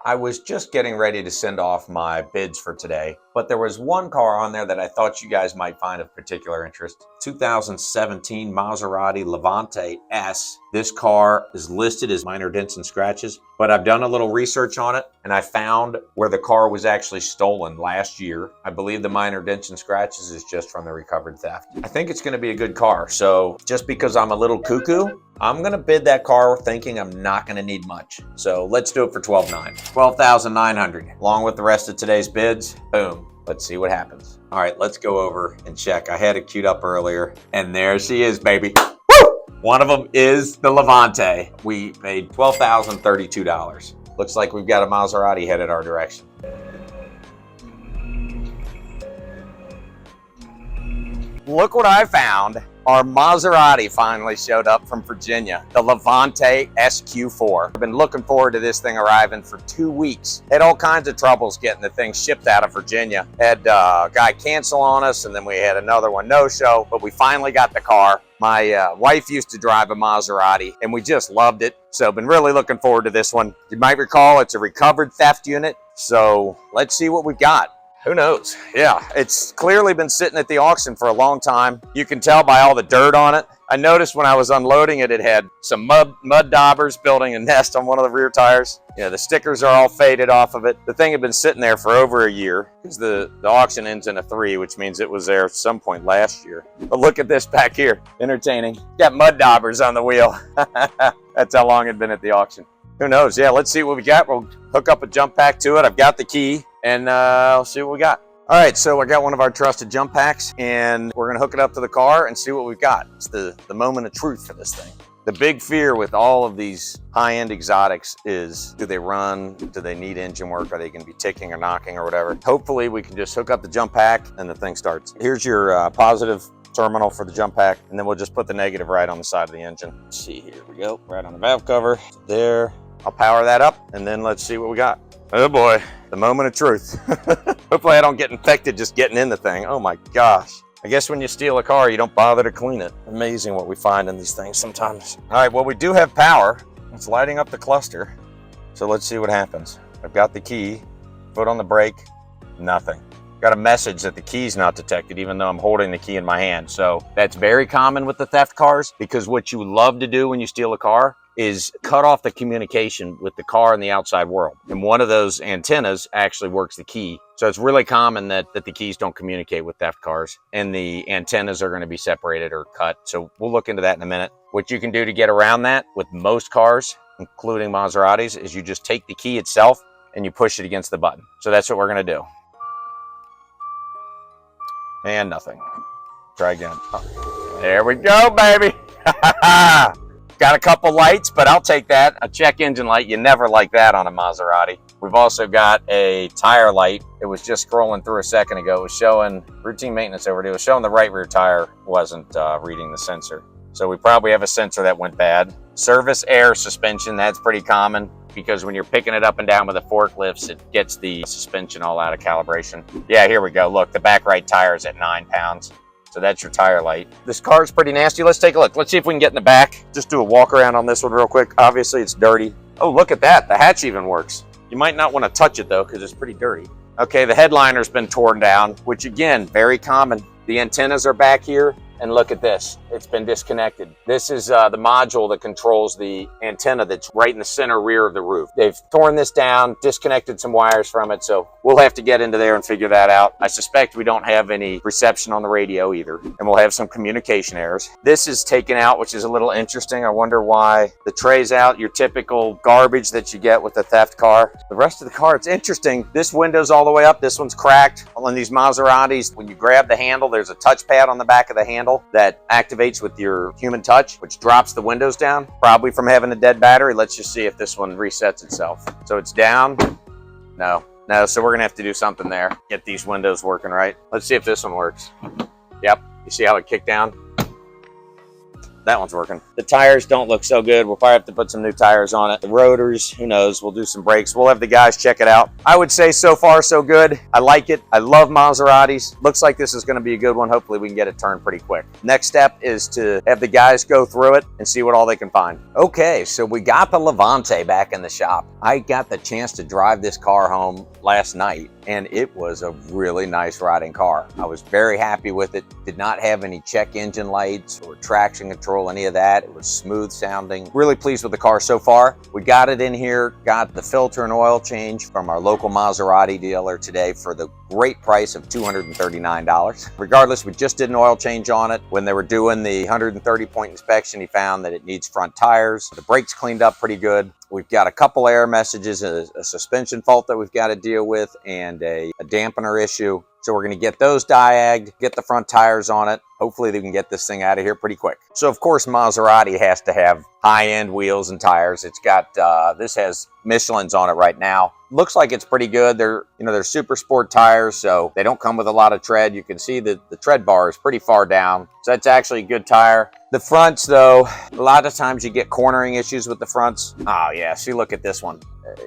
I was just getting ready to send off my bids for today, but there was one car on there that I thought you guys might find of particular interest. 2017 Maserati Levante S. This car is listed as minor dents and scratches, but I've done a little research on it and I found where the car was actually stolen last year. I believe the minor dents and scratches is just from the recovered theft. I think it's going to be a good car, so just because I'm a little cuckoo, I'm going to bid that car thinking I'm not going to need much. So let's do it for $12,900. $12,900 along with the rest of today's bids. Boom. Let's see what happens. All right, let's go over and check. I had it queued up earlier and there she is, baby. Woo! One of them is the Levante. We paid $12,032. Looks like we've got a Maserati headed our direction. Look what I found. Our Maserati finally showed up from Virginia, the Levante SQ4. I've been looking forward to this thing arriving for 2 weeks. Had all kinds of troubles getting the thing shipped out of Virginia. Had a guy cancel on us, and then we had another one no-show, but we finally got the car. My wife used to drive a Maserati, and we just loved it. So been really looking forward to this one. You might recall it's a recovered theft unit, so let's see what we've got. Who knows? Yeah, it's clearly been sitting at the auction for a long time. You can tell by all the dirt on it. I noticed when I was unloading it, it had some mud daubers building a nest on one of the rear tires. Yeah, the stickers are all faded off of it. The thing had been sitting there for over a year because the auction ends in a 3, which means it was there at some point last year. But look at this back here. Entertaining. Got mud daubers on the wheel. That's how long it had been at the auction. Who knows? Yeah, let's see what we got. We'll hook up a jump pack to it. I've got the key. And I'll see what we got. All right, so I got one of our trusted jump packs and we're gonna hook it up to the car and see what we've got. It's the moment of truth for this thing. The big fear with all of these high-end exotics is, do they run? Do they need engine work? Are they gonna be ticking or knocking or whatever? Hopefully we can just hook up the jump pack and the thing starts. Here's your positive terminal for the jump pack, and then we'll just put the negative right on the side of the engine. Let's see, here we go, right on the valve cover, there. I'll power that up and then let's see what we got. Oh boy, the moment of truth. Hopefully I don't get infected just getting in the thing. Oh my gosh. I guess when you steal a car, you don't bother to clean it. Amazing what we find in these things sometimes. All right, well, we do have power. It's lighting up the cluster. So let's see what happens. I've got the key, foot on the brake, nothing. Got a message that the key's not detected, even though I'm holding the key in my hand. So that's very common with the theft cars, because what you love to do when you steal a car is cut off the communication with the car and the outside world. And one of those antennas actually works the key. So it's really common that the keys don't communicate with theft cars and the antennas are going to be separated or cut. So we'll look into that in a minute. What you can do to get around that with most cars, including Maseratis, is you just take the key itself and you push it against the button. So that's what we're going to do. And nothing. Try again. Oh, there we go, baby. Got a couple lights, but I'll take that. A check engine light, you never like that on a Maserati. We've also got a tire light. It was just scrolling through a second ago. It was showing routine maintenance overdue. It was showing the right rear tire wasn't reading the sensor. So we probably have a sensor that went bad. Service air suspension, that's pretty common because when you're picking it up and down with the forklifts, it gets the suspension all out of calibration. Yeah, here we go. Look, the back right tire is at 9 pounds. So that's your tire light. This car is pretty nasty. Let's take a look. Let's see if we can get in the back. Just do a walk around on this one real quick. Obviously it's dirty. Oh, look at that. The hatch even works. You might not want to touch it though, because it's pretty dirty. Okay, the headliner's been torn down, which again, very common. The antennas are back here. And look at this, it's been disconnected. This is the module that controls the antenna that's right in the center rear of the roof. They've torn this down, disconnected some wires from it, so we'll have to get into there and figure that out. I suspect we don't have any reception on the radio either, and we'll have some communication errors. This is taken out, which is a little interesting. I wonder why. The tray's out, your typical garbage that you get with a theft car. The rest of the car, it's interesting. This window's all the way up, this one's cracked. On these Maseratis, when you grab the handle, there's a touchpad on the back of the handle that activates with your human touch, which drops the windows down, probably from having a dead battery. Let's just see if this one resets itself. So it's down. No, so we're gonna have to do something there. Get these windows working right. Let's see if this one works. Yep, you see how it kicked down? that one's working. The tires don't look so good. We'll probably have to put some new tires on it. The rotors, who knows, we'll do some brakes. We'll have the guys check it out. I would say so far so good. I like it. I love Maseratis. Looks like this is going to be a good one. Hopefully we can get it turned pretty quick. Next step is to have the guys go through it and see what all they can find. Okay, so we got the Levante back in the shop. I got the chance to drive this car home last night, and it was a really nice riding car. I was very happy with it. Did not have any check engine lights or traction control, any of that. It was smooth sounding. Really pleased with the car so far. We got it in here, got the filter and oil change from our local Maserati dealer today for the great price of $239. Regardless, we just did an oil change on it. When they were doing the 130-point inspection, he found that it needs front tires. The brakes cleaned up pretty good. We've got a couple error messages, a suspension fault that we've got to deal with, and a dampener issue. So we're going to get those diagged, get the front tires on it. Hopefully they can get this thing out of here pretty quick. So of course Maserati has to have high-end wheels and tires. It's got, this has Michelin's on it right now. Looks like it's pretty good. They're super sport tires, so they don't come with a lot of tread. You can see that the tread bar is pretty far down. So that's actually a good tire. The fronts though, a lot of times you get cornering issues with the fronts. Oh yeah, see, look at this one.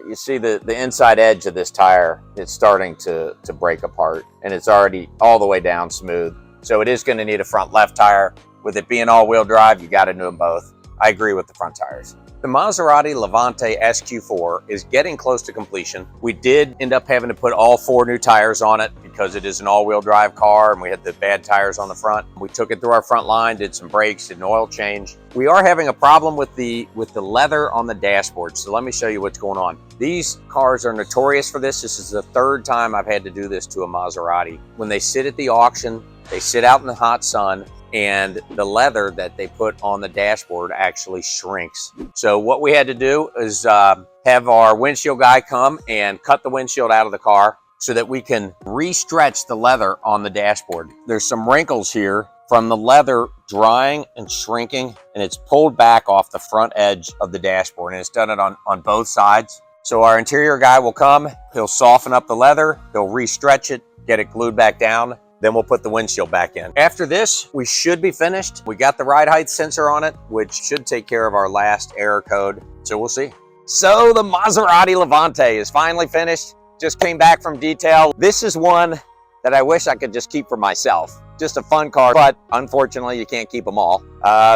You see the inside edge of this tire, it's starting to break apart, and it's already all the way down smooth. So it is going to need a front left tire. With it being all-wheel drive, you got to do them both. I agree with the front tires. The Maserati Levante SQ4 is getting close to completion. We did end up having to put all 4 new tires on it because it is an all-wheel drive car and we had the bad tires on the front. We took it through our front line, did some brakes, did an oil change. We are having a problem with the leather on the dashboard, so let me show you what's going on. These cars are notorious for this. This is the 3rd time I've had to do this to a Maserati. When they sit at the auction, they sit out in the hot sun, and the leather that they put on the dashboard actually shrinks. So what we had to do is have our windshield guy come and cut the windshield out of the car so that we can re-stretch the leather on the dashboard. There's some wrinkles here from the leather drying and shrinking, and it's pulled back off the front edge of the dashboard, and it's done it on both sides. So our interior guy will come, he'll soften up the leather, he'll re-stretch it, get it glued back down, then we'll put the windshield back in. After this, we should be finished. We got the ride height sensor on it, which should take care of our last error code. So we'll see. So the Maserati Levante is finally finished. Just came back from detail. This is one that I wish I could just keep for myself. Just a fun car, but unfortunately you can't keep them all.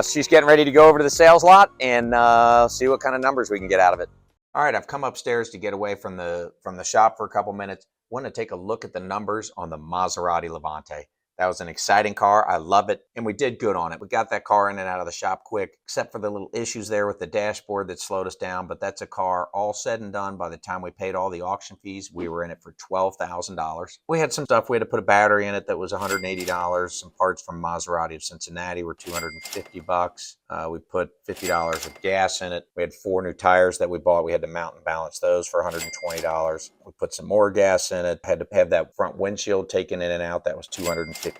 She's getting ready to go over to the sales lot and see what kind of numbers we can get out of it. All right, I've come upstairs to get away from the shop for a couple minutes. Want to take a look at the numbers on the Maserati Levante. That was an exciting car. I love it. And we did good on it. We got that car in and out of the shop quick, except for the little issues there with the dashboard that slowed us down. But that's a car all said and done. By the time we paid all the auction fees, we were in it for $12,000. We had some stuff. We had to put a battery in it that was $180. Some parts from Maserati of Cincinnati were $250. We put $50 of gas in it. We had 4 new tires that we bought. We had to mount and balance those for $120. We put some more gas in it. Had to have that front windshield taken in and out. That was $250.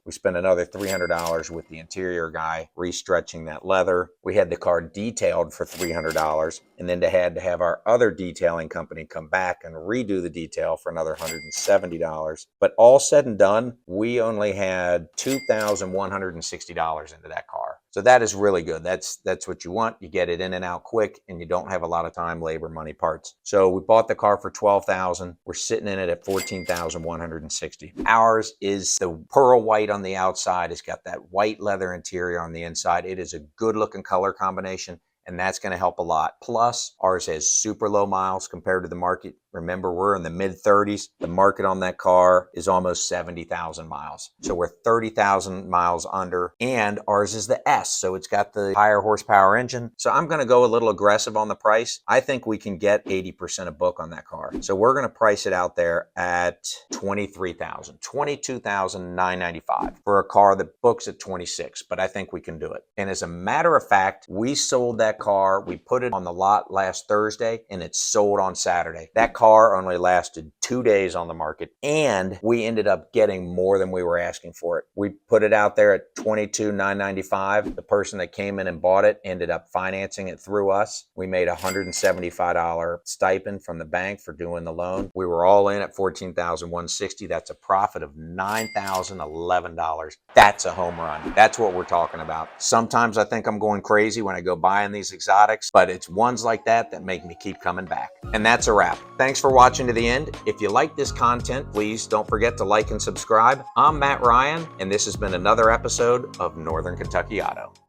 We spent another $300 with the interior guy re-stretching that leather. We had the car detailed for $300, and then had to have our other detailing company come back and redo the detail for another $170. But all said and done, we only had $2,160 into that car. So that is really good. That's what you want. You get it in and out quick, and you don't have a lot of time, labor, money, parts. So we bought the car for $12,000. We're sitting in it at $14,160. Ours is the pearl white on the outside. It's got that white leather interior on the inside. It is a good looking color combination, and that's going to help a lot. Plus, ours has super low miles compared to the market. Remember, we're in the mid-30s. The market on that car is almost 70,000 miles. So we're 30,000 miles under, and ours is the S, so it's got the higher horsepower engine. So I'm going to go a little aggressive on the price. I think we can get 80% a book on that car. So we're going to price it out there at $23,000, $22,995 for a car that books at 26, but I think we can do it. And as a matter of fact, we sold that that car. We put it on the lot last Thursday and it sold on Saturday. That car only lasted 2 days on the market, and we ended up getting more than we were asking for it. We put it out there at $22,995. The person that came in and bought it ended up financing it through us. We made a $175 stipend from the bank for doing the loan. We were all in at $14,160. That's a profit of $9,011. That's a home run. That's what we're talking about. Sometimes I think I'm going crazy when I go buying these exotics, but it's ones like that that make me keep coming back. And that's a wrap. Thanks for watching to the end. If you like this content, please don't forget to like and subscribe. I'm Matt Ryan, and this has been another episode of Northern Kentucky Auto.